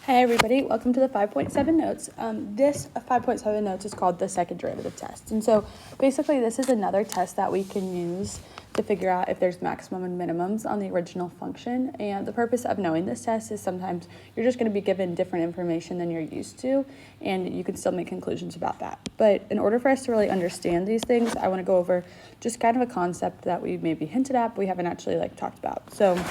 Hey everybody, welcome to the 5.7 notes. This 5.7 notes is called the second derivative test. And so basically this is another test that we can use to figure out if there's maximum and minimums on the original function. And the purpose of knowing this test is sometimes you're just going to be given different information than you're used to, and you can still make conclusions about that. But in order for us to really understand these things, I want to go over just kind of a concept that we maybe hinted at, but we haven't actually talked about. So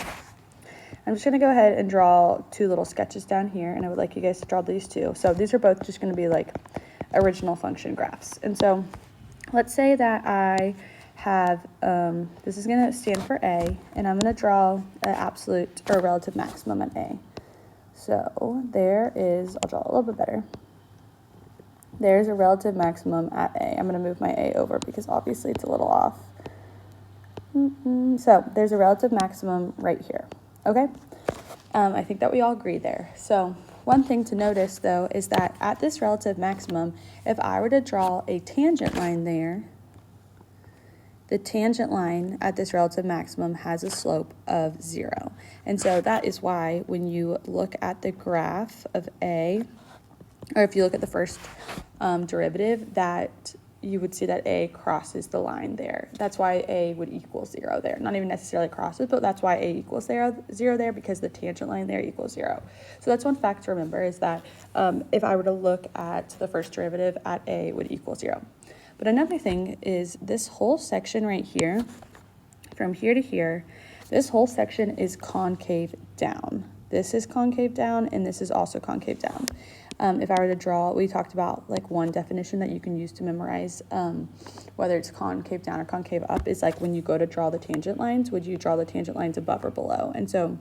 I'm just going to go ahead and draw two little sketches down here, and I would like you guys to draw these two. So these are both just going to be original function graphs. And so let's say that I have, this is going to stand for A, and I'm going to draw an absolute or relative maximum at A. So there is, I'll draw a little bit better. There's a relative maximum at A. I'm going to move my A over because obviously it's a little off. So there's a relative maximum right here. Okay, I think that we all agree there. So one thing to notice though is that at this relative maximum, if I were to draw a tangent line there, the tangent line at this relative maximum has a slope of 0. And so that is why when you look at the graph of A, or if you look at the first derivative, that you would see that A crosses the line there. That's why A would equal 0 there. Not even necessarily crosses, but that's why A equals 0 there, because the tangent line there equals 0. So that's one fact to remember, is that if I were to look at the first derivative at A would equal 0. But another thing is this whole section right here, from here to here, this whole section is concave down. This is concave down, and this is also concave down. If I were to draw, we talked about one definition that you can use to memorize whether it's concave down or concave up is when you go to draw the tangent lines, would you draw the tangent lines above or below? And so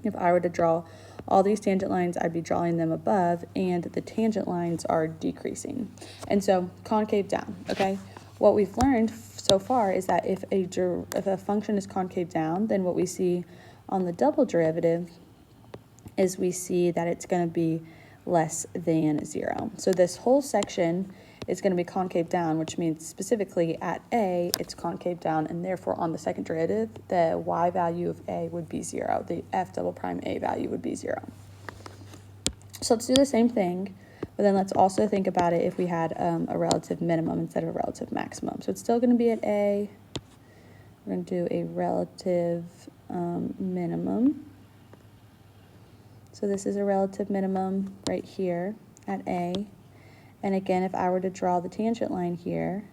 if I were to draw all these tangent lines, I'd be drawing them above, and the tangent lines are decreasing. And so concave down, okay? What we've learned so far is that if a function is concave down, then what we see on the double derivative is we see that it's going to be less than 0. So this whole section is going to be concave down, which means specifically at A, it's concave down, and therefore on the second derivative, the y value of A would be 0. The f double prime A value would be 0. So let's do the same thing, but then let's also think about it if we had a relative minimum instead of a relative maximum. So it's still going to be at A. We're going to do a relative minimum. So this is a relative minimum right here at A. And again, if I were to draw the tangent line here,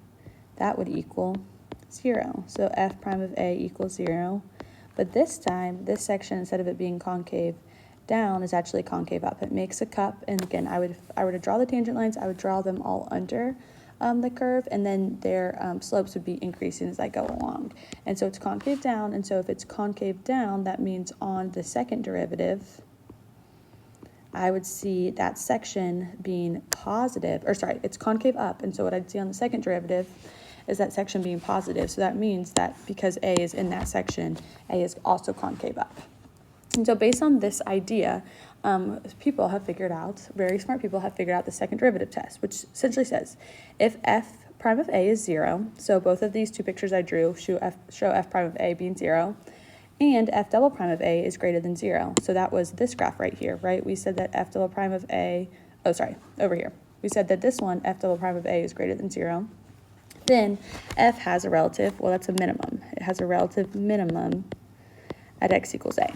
that would equal 0. So f prime of A equals 0. But this time, this section, instead of it being concave down, is actually concave up. It makes a cup. And again, if I were to draw the tangent lines, I would draw them all under the curve, and then their slopes would be increasing as I go along. And so it's concave down. And so if it's concave down, that means on the second derivative, I would see that section being positive, or sorry, it's concave up. And so what I'd see on the second derivative is that section being positive. So that means that because A is in that section, A is also concave up. And so based on this idea, people have figured out, very smart people have figured out the second derivative test, which essentially says if f prime of A is 0, so both of these two pictures I drew show f prime of A being 0, and f double prime of A is greater than 0. So that was this graph right here, right? We said that f double prime of A, oh, sorry, over here. We said that this one, f double prime of A, is greater than 0. Then f has a relative, well, that's a minimum. It has a relative minimum at x equals A.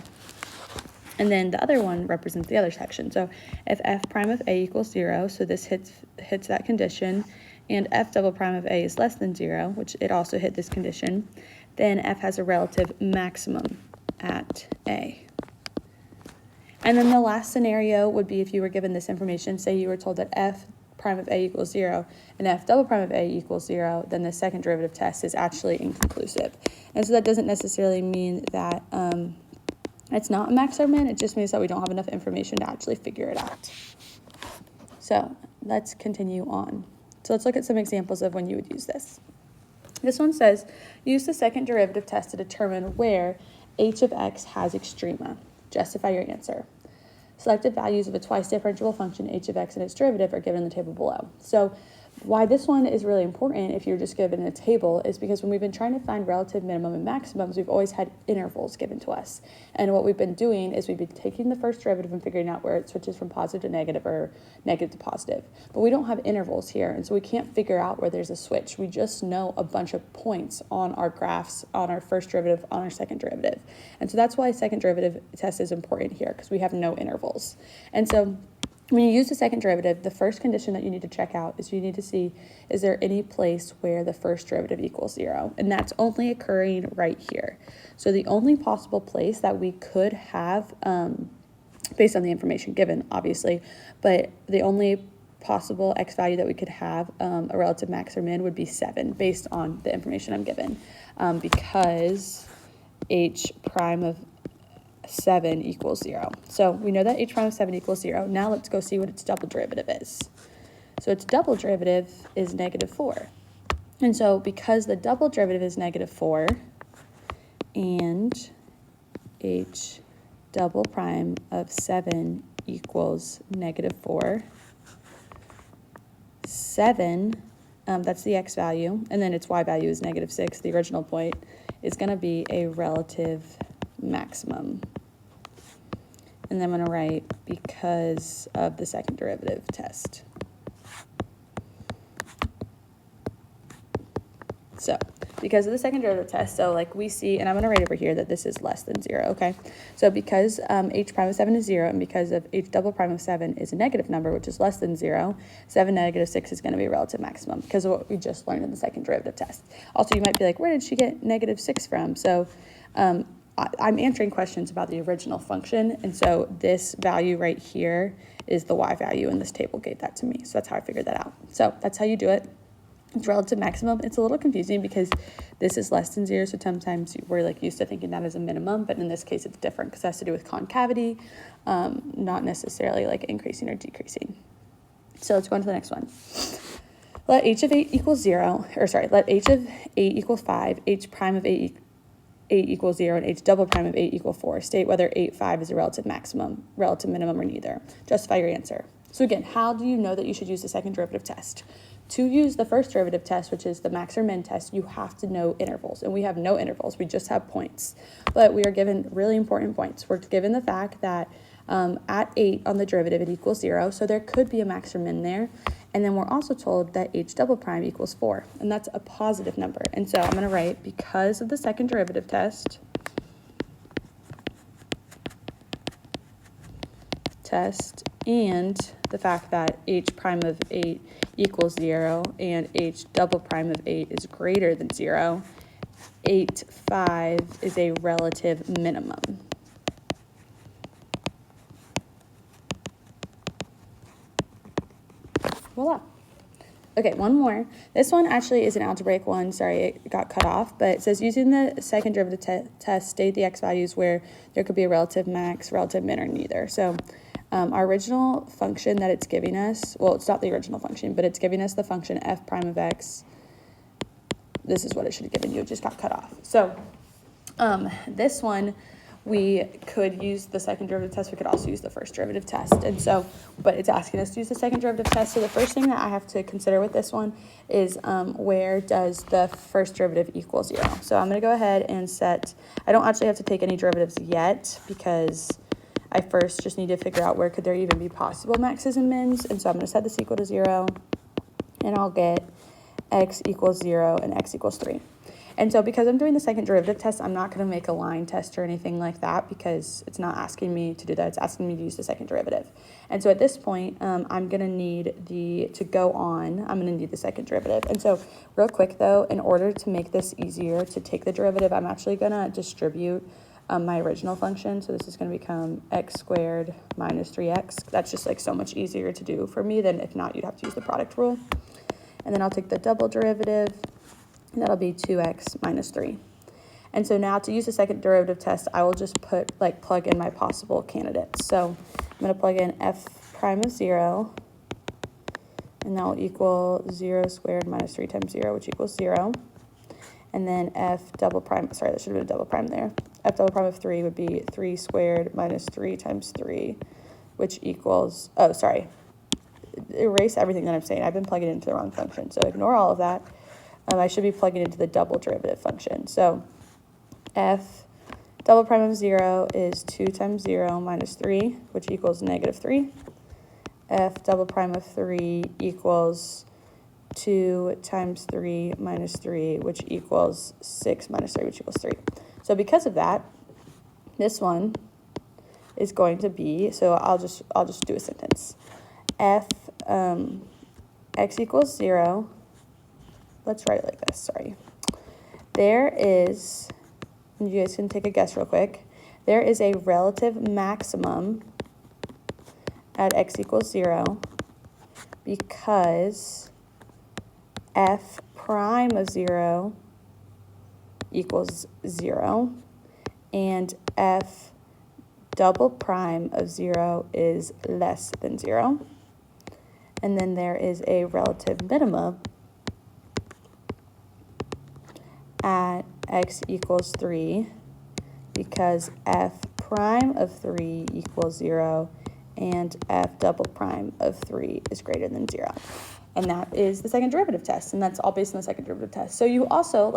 And then the other one represents the other section. So if f prime of A equals 0, so this hits that condition, and f double prime of A is less than 0, which it also hit this condition, then f has a relative maximum at A. And then the last scenario would be if you were given this information, say you were told that f prime of A equals 0 and f double prime of A equals 0, then the second derivative test is actually inconclusive. And so that doesn't necessarily mean that it's not a max or min, it just means that we don't have enough information to actually figure it out. So let's continue on. So let's look at some examples of when you would use this. This one says, use the second derivative test to determine where h of x has extrema. Justify your answer. Selected values of a twice differentiable function h of x and its derivative are given in the table below. So why this one is really important if you're just given a table is because when we've been trying to find relative minimum and maximums, we've always had intervals given to us. And what we've been doing is we've been taking the first derivative and figuring out where it switches from positive to negative or negative to positive. But we don't have intervals here, and so we can't figure out where there's a switch. We just know a bunch of points on our graphs, on our first derivative, on our second derivative. And so that's why second derivative test is important here, because we have no intervals. And so when you use the second derivative, the first condition that you need to check out is you need to see, is there any place where the first derivative equals 0? And that's only occurring right here. So the only possible place that we could have, based on the information given, obviously, but the only possible x value that we could have, a relative max or min, would be 7, based on the information I'm given, because h prime of 7 equals 0. So we know that h prime of 7 equals 0. Now let's go see what its double derivative is. So its double derivative is negative 4. And so because the double derivative is negative 4 and h double prime of 7 equals negative 4, 7, that's the x value, and then its y value is negative 6, the original point, is going to be a relative maximum. And then I'm going to write because of the second derivative test. So because of the second derivative test, so like we see, and I'm going to write over here that this is less than 0, okay? So because h prime of 7 is 0, and because of h double prime of 7 is a negative number, which is less than 0, 7 negative 6 is going to be a relative maximum because of what we just learned in the second derivative test. Also, you might be like, where did she get negative 6 from? So I'm answering questions about the original function, and so this value right here is the y value, and this table gave that to me. So that's how I figured that out. So that's how you do it. It's relative maximum. It's a little confusing because this is less than 0, so sometimes we're like used to thinking that as a minimum, but in this case it's different because it has to do with concavity, not necessarily like increasing or decreasing. So let's go on to the next one. Let h of 8 equals 0, or sorry, let h of 8 equals 5, h prime of 8 equals 0, and h double prime of 8 equals 4. State whether 8, 5 is a relative maximum, relative minimum, or neither. Justify your answer. So again, how do you know that you should use the second derivative test? To use the first derivative test, which is the max or min test, you have to know intervals, and we have no intervals. We just have points, but we are given really important points. We're given the fact that at 8 on the derivative, it equals 0, so there could be a max or min there. And then we're also told that h double prime equals 4, and that's a positive number. And so I'm going to write, because of the second derivative test, and the fact that h prime of 8 equals 0 and h double prime of 8 is greater than 0, 8, 5 is a relative minimum. Voila. Okay, one more. This one actually is an algebraic one. Sorry, it got cut off, but it says using the second derivative test, state the x values where there could be a relative max, relative min, or neither. So our original function that it's giving us, well, it's not the original function, but it's giving us the function f prime of x. This is what it should have given you. It just got cut off. So this one, we could use the second derivative test. We could also use the first derivative test. And so, but it's asking us to use the second derivative test. So the first thing that I have to consider with this one is where does the first derivative equal 0? So I'm going to go ahead and set, I don't actually have to take any derivatives yet because I first just need to figure out where could there even be possible maxes and mins. And so I'm going to set this equal to 0, and I'll get x equals 0 and x equals 3. And so because I'm doing the second derivative test, I'm not going to make a line test or anything like that because it's not asking me to do that. It's asking me to use the second derivative. And so at this point, I'm going to need I'm going to need the second derivative. And so real quick though, in order to make this easier to take the derivative, I'm actually going to distribute my original function. So this is going to become x squared minus 3x. That's just like so much easier to do for me than if not, you'd have to use the product rule. And then I'll take the double derivative, and that'll be 2x minus 3. And so now to use the second derivative test, I will just plug in my possible candidates. So I'm going to plug in f prime of 0, and that will equal 0 squared minus 3 times 0, which equals 0. And then f double prime, sorry, that should have been a double prime there. F double prime of 3 would be 3 squared minus 3 times 3, which equals, erase everything that I'm saying. I've been plugging into the wrong function, so ignore all of that. I should be plugging into the double derivative function. So f double prime of 0 is 2 times 0 minus 3, which equals negative 3. F double prime of 3 equals 2 times 3 minus 3, which equals 6 minus 3, which equals 3. So because of that, this one is going to be, so I'll just do a sentence. F x equals 0. Let's write it like this, sorry. There is, and you guys can take a guess real quick, there is a relative maximum at x equals 0 because f prime of 0 equals 0 and f double prime of 0 is less than 0. And then there is a relative minimum at x equals 3 because f prime of 3 equals 0 and f double prime of 3 is greater than 0. And that is the second derivative test, and that's all based on the second derivative test. So you also,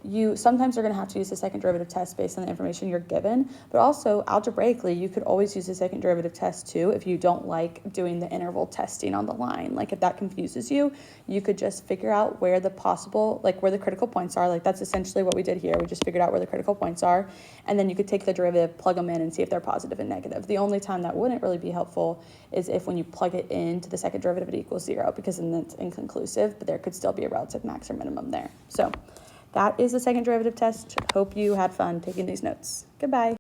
you sometimes are going to have to use the second derivative test based on the information you're given, but also algebraically, you could always use the second derivative test too if you don't like doing the interval testing on the line. Like if that confuses you, you could just figure out where the possible, where the critical points are. Like that's essentially what we did here. We just figured out where the critical points are, and then you could take the derivative, plug them in, and see if they're positive and negative. The only time that wouldn't really be helpful is if when you plug it into the second derivative, it equals 0, because then it's inconclusive, but there could still be a relative max or minimum there. So that is the second derivative test. Hope you had fun taking these notes. Goodbye.